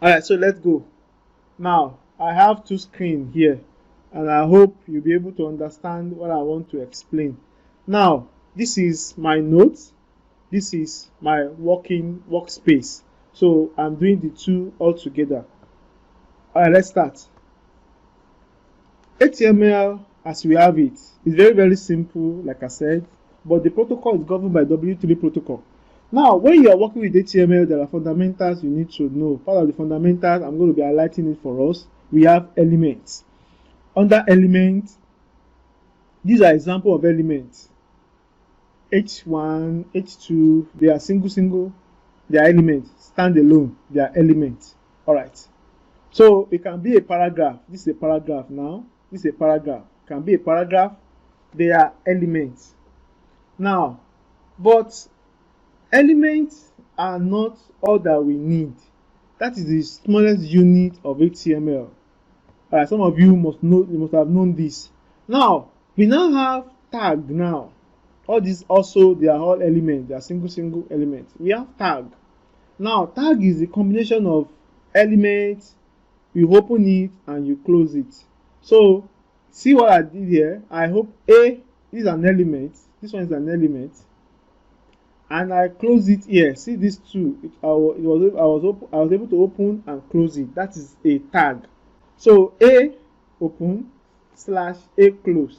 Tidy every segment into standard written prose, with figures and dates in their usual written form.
Alright, so let's go. Now, I have two screens here, and I hope you'll be able to understand what I want to explain. Now, this is my notes. This is my working workspace. So I'm doing the two all together. Alright, let's start. HTML, as we have it, is very, very simple, like I said, but the protocol is governed by W3 protocol. Now, when you are working with HTML, there are fundamentals you need to know. Part of the fundamentals, I'm going to be highlighting it for us. We have elements. Under elements, these are examples of elements. H1, H2, they are single, they are elements. Standalone, they are elements. Alright. So it can be a paragraph. This is a paragraph now. This is a paragraph. It can be a paragraph. They are elements. Now, but elements are not all that we need. That is the smallest unit of HTML. Some of you must have known this. Now, we now have tag now. All these also, they are all elements. They are single elements. We have tag. Now, tag is a combination of elements. You open it and you close it. So, see what I did here. I hope A is an element. This one is an element. And I close it here. See these two. I was able to open and close it. That is a tag. So A open / A close.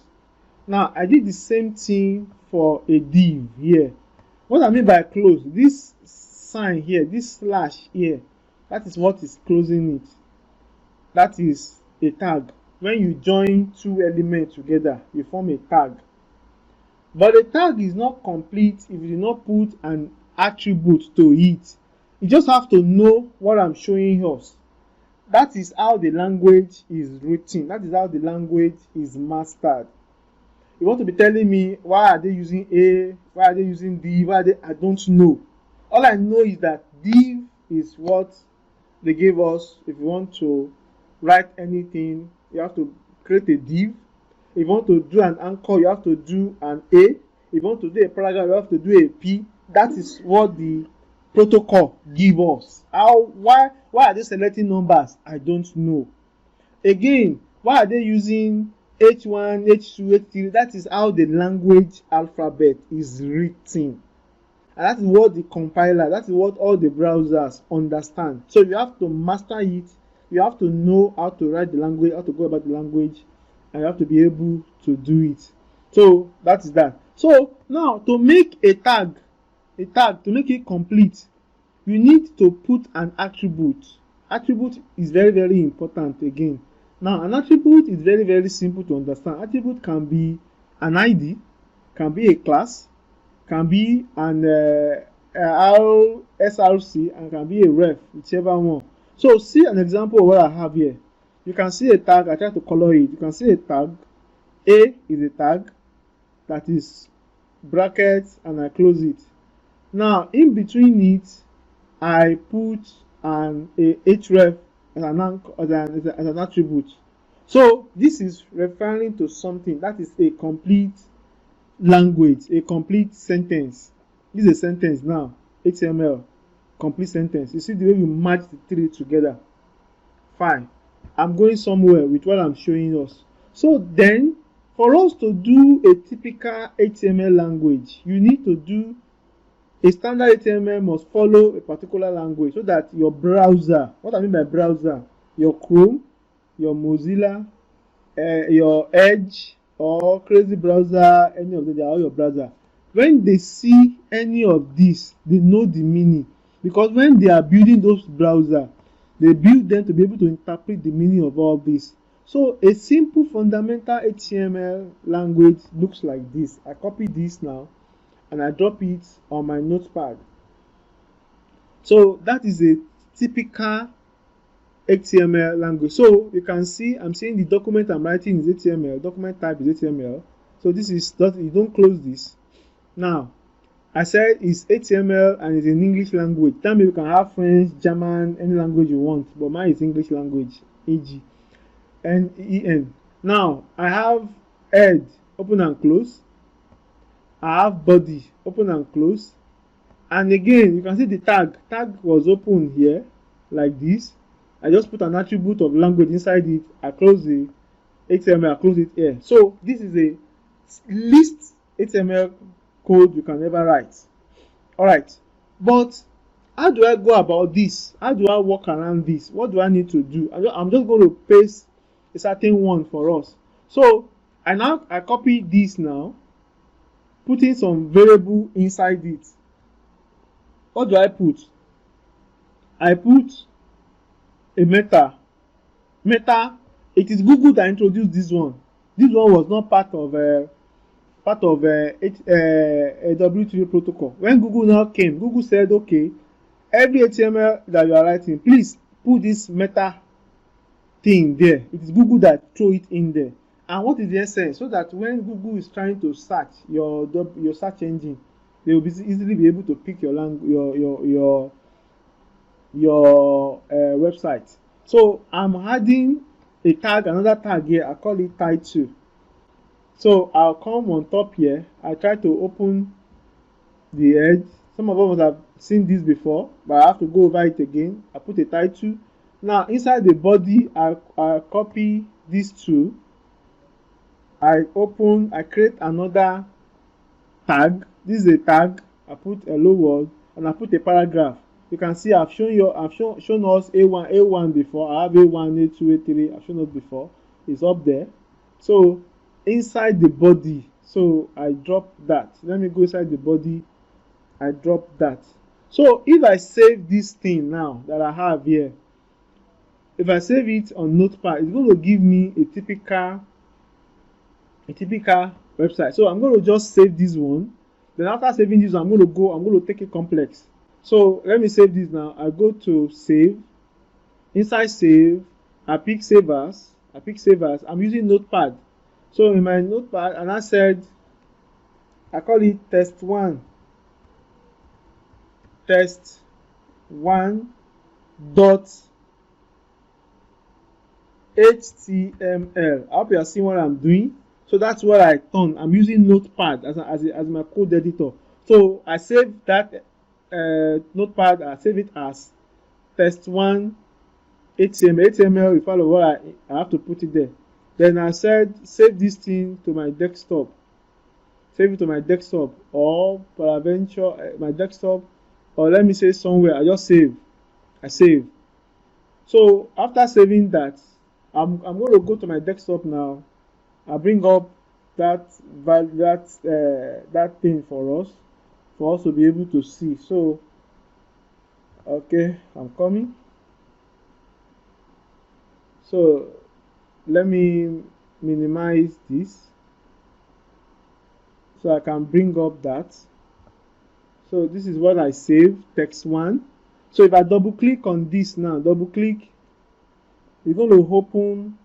Now I did the same thing for a div here. What I mean by close, this sign here, this slash here, that is what is closing it. That is a tag. When you join two elements together, you form a tag. But a tag is not complete if you do not put an attribute to it. You just have to know what I'm showing us. That is how the language is written. That is how the language is mastered. You want to be telling me why are they using A, why are they using div, I don't know. All I know is that div is what they gave us. If you want to write anything, you have to create a div. If you want to do an anchor, you have to do an A. If you want to do a paragraph, you have to do a P. That is what the protocol gives us. Why are they selecting numbers? I don't know. Again, why are they using H1, H2, H3? That is how the language alphabet is written. And that is what the compiler, that is what all the browsers understand. So you have to master it. You have to know how to write the language, how to go about the language, and you have to be able to do it. So that is that. So now to make a tag, to make it complete, you need to put an attribute. Attribute is very, very important again. Now an attribute is very, very simple to understand. Attribute can be an ID, can be a class, can be an SRC, and can be a ref, whichever one. So see an example of what I have here. You can see a tag. I try to color it. You can see a tag. A is a tag that is brackets, and I close it. Now in between it, I put a href as an attribute. So this is referring to something that is a complete language, a complete sentence. This is a sentence now. HTML, complete sentence. You see the way we match the three together. Fine. I'm going somewhere with what I'm showing us. So then, for us to do a typical HTML language, you need to do a standard HTML must follow a particular language so that your browser, what I mean by browser, your Chrome, your Mozilla, your Edge, or Crazy Browser, any of them, they are all your browser. When they see any of this, they know the meaning. Because when they are building those browsers, they build them to be able to interpret the meaning of all this. So a simple fundamental HTML language looks like this. I copy this now and I drop it on my Notepad. So that is a typical HTML language. So you can see I'm saying the document I'm writing is HTML. Document type is HTML. So this is that you don't close this. Now I said it's HTML and it's in English language. Tell me you can have French, German, any language you want, but mine is English language. EG NEN. Now I have head, open and close. I have body, open and close. And again, you can see the tag. Tag was open here, like this. I just put an attribute of language inside it. I close the HTML, I close it here. So this is a least HTML code you can ever write. Alright, but how do I go about this? How do I work around this? What do I need to do? I'm just going to paste a certain one for us. So I copy this now, putting some variable inside it. What do I put? I put a meta. Meta, it is Google that introduced this one. This one was not part of a W3 protocol. When Google now came, Google said, okay, every HTML that you are writing, please put this meta thing there. It is Google that throw it in there. And what is the essence? So that when Google is trying to search your search engine, they will easily be able to pick your website. So I'm adding a tag, another tag here. I call it title. So I'll come on top here. I try to open the edge. Some of us have seen this before, but I have to go over it again. I put a title. Now inside the body, I copy these two. I create another tag. This is a tag. I put hello world and I put a paragraph. You can see I've shown us A1 before. I have A1, A2, A3. I've shown us before. It's up there. So inside the body, so I drop that. Let me go inside the body. I drop that. So if I save this thing now that I have here, if I save it on Notepad, it's going to give me a typical website. So I'm going to just save this one. Then after saving this, I'm going to take it complex. So let me save this now. I go to save. Inside save, I pick save as. I'm using Notepad. So in my Notepad, and I call it test1 dot HTML. I hope you are seeing what I'm doing. So that's what I done. I'm using Notepad as my code editor. So I save that Notepad. I save it as test1 HTML. You follow what I have to put it there. Then I said save this thing to my desktop. Save it to my desktop, or peradventure my desktop, or let me say somewhere. I just save. I save. So after saving that, I'm going to go to my desktop now. I bring up that thing for us to be able to see. So okay, I'm coming. So let me minimize this so I can bring up that. So this is what I saved, text1. So if I double click on this now, it's going to open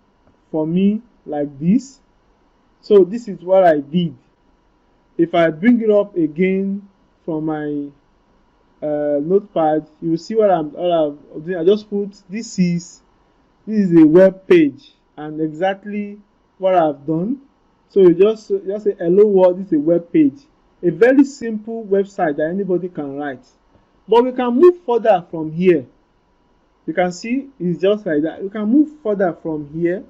for me like this. So this is what I did. If I bring it up again from my Notepad, you will see what I'm doing. I just put this is a web page, and exactly what I've done. So you just say hello world. This is a web page, a very simple website that anybody can write. But we can move further from here. You can see it's just like that. We can move further from here.